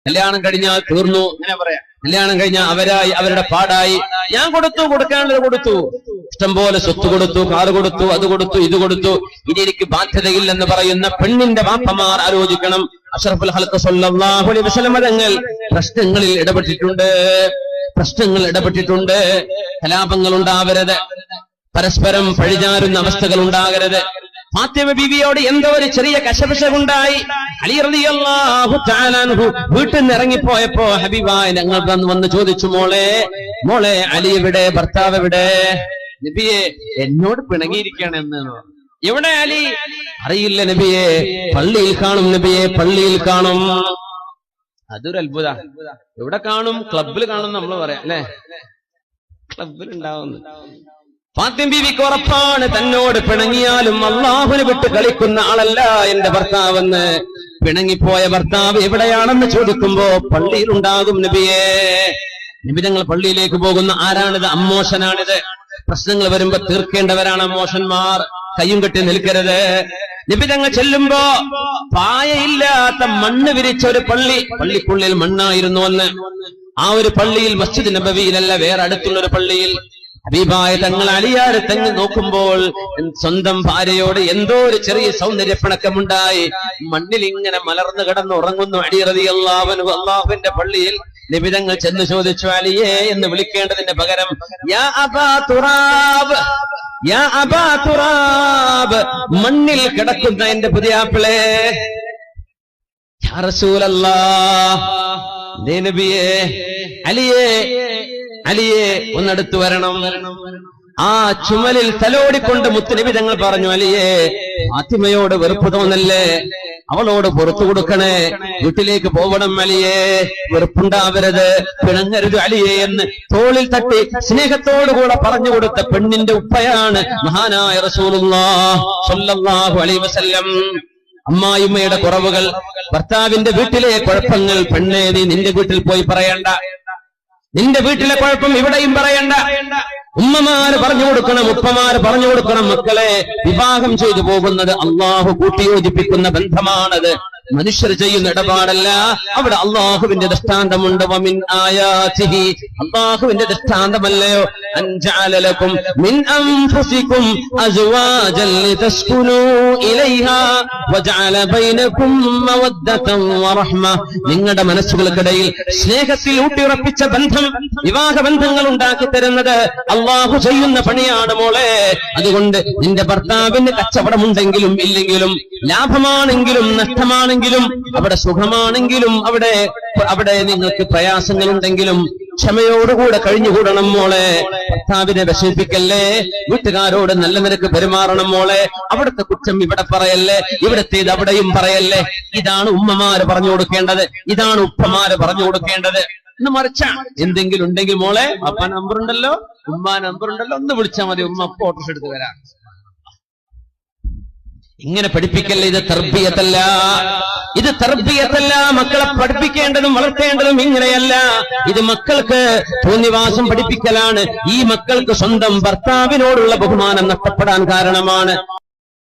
കല്യാണം കഴിഞ്ഞാൽ തീർന്നു, അങ്ങനെ പറയാം. കല്യാണം കഴിഞ്ഞാൽ അവരായി, അവരുടെ പാടായി. ഞാൻ കൊടുത്തു, കൊടുക്കാനുള്ളത് കൊടുത്തു, ഇഷ്ടംപോലെ സ്വത്ത് കൊടുത്തു, കാറ് കൊടുത്തു, അത് കൊടുത്തു, ഇത് കൊടുത്തു, ഇനി എനിക്ക് ബാധ്യതയില്ലെന്ന് പറയുന്ന പെണ്ണിന്റെ വാപ്പമാർ ആലോചിക്കണം. അഷ്റഫുൽ ഖൽഖ് സ്വല്ലല്ലാഹു അലൈഹി വസല്ലം തങ്ങൾ പ്രശ്നങ്ങളിൽ ഇടപെട്ടിട്ടുണ്ട്. കലാപങ്ങൾ ഉണ്ടാവരുത്, പരസ്പരം പഴിചാരുന്ന അവസ്ഥകൾ ഉണ്ടാകരുത്. ഫാത്തിമ ബീവിയോട് എന്തോ ഒരു ചെറിയ കശപിശകുണ്ടായി. അലി റളിയല്ലാഹു തആല അൻഹു വീട്ടിൽ നിന്ന് ഇറങ്ങിപ്പോയപ്പോ ഹബീബായ ഞങ്ങൾ വന്ന് ചോദിച്ചു, മോളെ അലി എവിടെ, ഭർത്താവ് എവിടെ? നബിയെ, എന്നോട് പിണങ്ങിയിരിക്കുകയാണെന്ന്. എവിടെ അലി? അറിയില്ല നബിയെ, പള്ളിയിൽ കാണും നബിയെ, പള്ളിയിൽ കാണും. അതൊരു അത്ഭുത. എവിടെ കാണും? ക്ലബിൽ കാണും നമ്മൾ പറയാം അല്ലെ, ക്ലബിൽ ഉണ്ടാവുന്നു. ഫാത്തിമ ബീവിക്ക് ഉറപ്പാണ്, തന്നോട് പിണങ്ങിയാലും അള്ളാഹുവിനെ വിട്ട് കളിക്കുന്ന ആളല്ല എന്റെ ഭർത്താവെന്ന്. പിണങ്ങിപ്പോയ ഭർത്താവ് എവിടെയാണെന്ന് ചോദിക്കുമ്പോ പള്ളിയിൽ ഉണ്ടാകും നബിയെ. നബി തങ്ങൾ പള്ളിയിലേക്ക് പോകുന്ന ആരാണിത്? അമ്മോശനാണിത്. പ്രശ്നങ്ങൾ വരുമ്പോ തീർക്കേണ്ടവരാണ് അമ്മോശന്മാർ. കയ്യും കെട്ടി നിൽക്കരുത്. നബി തങ്ങൾ ചെല്ലുമ്പോ പായയില്ലാത്ത മണ്ണ് വിരിച്ച ഒരു പള്ളിക്കുള്ളിൽ മണ്ണായിരുന്നു അന്ന്. ആ ഒരു പള്ളിയിൽ, മസ്ജിദ് നബവിയിലല്ല, വേറെ അടുത്തുള്ള ഒരു പള്ളിയിൽ ഹബീബായ തങ്ങൾ അലിയാരെ തന്നെ നോക്കുമ്പോൾ സ്വന്തം ഭാര്യയോട് എന്തോ ഒരു ചെറിയ സൗന്ദര്യപ്പിണക്കമുണ്ടായി. മണ്ണിൽ ഇങ്ങനെ മലർന്നു കിടന്നുറങ്ങുന്നു അലി റളിയല്ലാഹു അൻഹു. അല്ലാഹുവിന്റെ പള്ളിയിൽ നബി തങ്ങൾ ചെന്ന് ചോദിച്ചു, അലിയേ എന്ന് വിളിക്കേണ്ടതിന്റെ പകരം യാ അബാ തുറാബ്, യാ അബാ തുറാബ്, മണ്ണിൽ കിടക്കുന്ന എന്റെ പുതിയാപ്പിളേ. യാ റസൂലല്ലാഹ്, നബിയേ, അലിയെ ഒന്നടുത്തു വരണം. ആ ചുമലിൽ തലോടിക്കൊണ്ട് മുത്തുനബി തങ്ങൾ പറഞ്ഞു, അലിയെ, ഫാത്തിമയോട് വെറുപ്പ് തോന്നല്ലേ, അവളോട് പുറത്തു കൊടുക്കണേ, വീട്ടിലേക്ക് പോകണം അലിയെ, വെറുപ്പുണ്ടാവരുത്, പിണങ്ങരുത് അലിയെ എന്ന് തോളിൽ തട്ടി സ്നേഹത്തോടുകൂടെ പറഞ്ഞു കൊടുത്ത പെണ്ണിന്റെ ഉപ്പയാണ് മഹാനായ റസൂലുള്ളാഹി സ്വല്ലല്ലാഹു അലൈഹി വസല്ലം. അമ്മായിമ്മയുടെ കുറവുകൾ, ഭർത്താവിന്റെ വീട്ടിലെ കുഴപ്പങ്ങൾ, പെണ്ണേ നീ നിന്റെ വീട്ടിൽ പോയി പറയണ്ട. നിന്റെ വീട്ടിലെ കുഴപ്പം ഇവിടെയും പറയണ്ട. ഉമ്മമാര് പറഞ്ഞു കൊടുക്കണം, ഉപ്പമാര് പറഞ്ഞു കൊടുക്കണം. മക്കളെ, വിവാഹം ചെയ്തു പോകുന്നത് അള്ളാഹു കൂട്ടിയോജിപ്പിക്കുന്ന ബന്ധമാണത്. മനുഷ്യർ ചെയ്യുന്ന ഇടപാടല്ല. അവിടെ അള്ളാഹുവിന്റെ ദൃഷ്ടാന്തമുണ്ട്. വമിൻ ആയാതിഹി, അള്ളാഹുവിന്റെ ദൃഷ്ടാന്തമല്ലയോ, അൻ ജഅല ലക്കും മിൻ അൻഫുസികും അസ്വാജൻ ലിതസ്കുനൂ ഇലൈഹാ വജഅല ബൈനകും മവദ്ദതൻ വറഹ്മ. നിങ്ങളുടെ മനസ്സുകൾക്കിടയിൽ സ്നേഹത്തിൽ ഊട്ടിയുറപ്പിച്ച ബന്ധം, വിവാഹ ബന്ധങ്ങൾ ഉണ്ടാക്കി തരുന്നത് അള്ളാഹു ചെയ്യുന്ന പണിയാണ് മോളെ. അതുകൊണ്ട് നിന്റെ ഭർത്താവിന് കച്ചവടമുണ്ടെങ്കിലും ഇല്ലെങ്കിലും, ലാഭമാണെങ്കിലും നഷ്ടമാണെങ്കിലും, അവിടെ സുഖമാണെങ്കിലും അവിടെ നിങ്ങൾക്ക് പ്രയാസങ്ങളുണ്ടെങ്കിലും ക്ഷമയോടുകൂടെ കഴിഞ്ഞുകൂടണം മോളെ. ഭർത്താവിനെ വിഷമിപ്പിക്കല്ലേ, വീട്ടുകാരോട് നല്ല നിരക്ക് പെരുമാറണം മോളെ. അവിടുത്തെ കുറ്റം ഇവിടെ പറയല്ലേ, ഇവിടത്തേത് അവിടെയും പറയല്ലേ. ഇതാണ് ഉമ്മമാര് പറഞ്ഞു കൊടുക്കേണ്ടത്, ഇതാണ് ഉപ്പമാര് പറഞ്ഞു കൊടുക്കേണ്ടത്. എന്ന് മറിച്ച എന്തെങ്കിലും ഉണ്ടെങ്കിൽ മോളെ, അപ്പ നമ്പറുണ്ടല്ലോ, ഉമ്മ നമ്പറുണ്ടല്ലോ, ഒന്ന് വിളിച്ചാൽ മതി, ഉമ്മ അപ്പൊ ഓട്ടോസ് എടുത്ത് വരാം. ഇങ്ങനെ പഠിപ്പിക്കല്ലേ, ഇത് തർബിയത്തല്ല, ഇത് തർബിയത്തല്ല. മക്കളെ പഠിപ്പിക്കേണ്ടതും വളർത്തേണ്ടതും ഇങ്ങനെയല്ല. ഇത് മക്കൾക്ക് തോന്നിവാസം പഠിപ്പിക്കലാണ്. ഈ മക്കൾക്ക് സ്വന്തം ഭർത്താവിനോടുള്ള ബഹുമാനം നഷ്ടപ്പെടാൻ കാരണമാണ്.